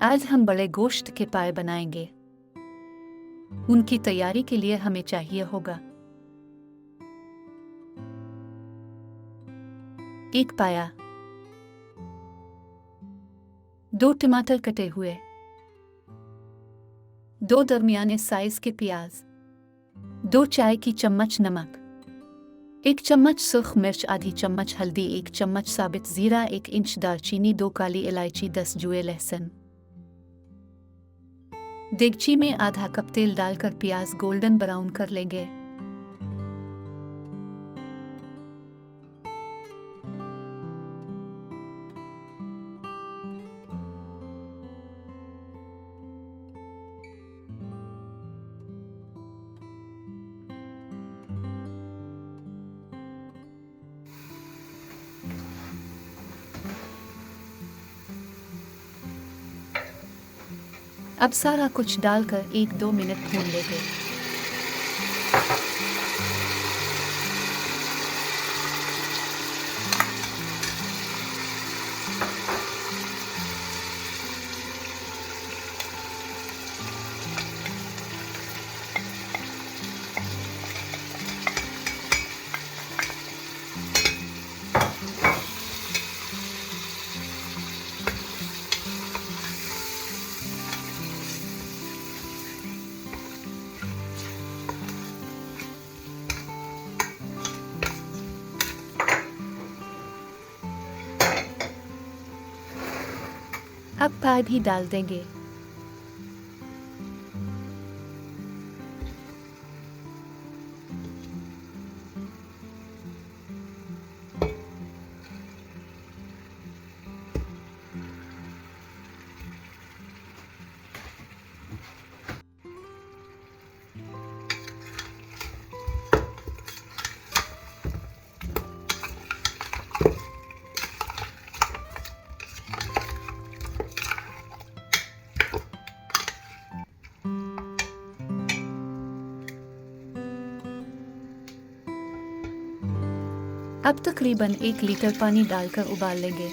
आज हम बड़े गोश्त के पाए बनाएंगे। उनकी तैयारी के लिए हमें चाहिए होगा 1 पाया, 2 टमाटर कटे हुए, 2 दरमियाने साइज के प्याज, 2 चाय की चम्मच नमक, 1 चम्मच सुर्ख मिर्च, आधी चम्मच हल्दी, 1 चम्मच साबित जीरा, 1 इंच दालचीनी, 2 काली इलायची, 10 जुए लहसुन। देगची में आधा कप तेल डालकर प्याज गोल्डन ब्राउन कर लेंगे। अब सारा कुछ डालकर 1-2 मिनट भून लेंगे। अब पाए भी डाल देंगे। अब तकरीबन 1 लीटर पानी डालकर उबाल लेंगे।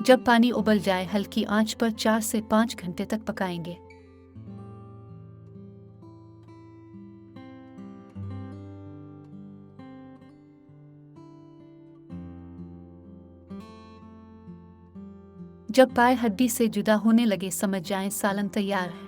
जब पानी उबल जाए, हल्की आंच पर 4 से 5 घंटे तक पकाएंगे। जब पाए हड्डी से जुदा होने लगे, समझ जाएं सालन तैयार है।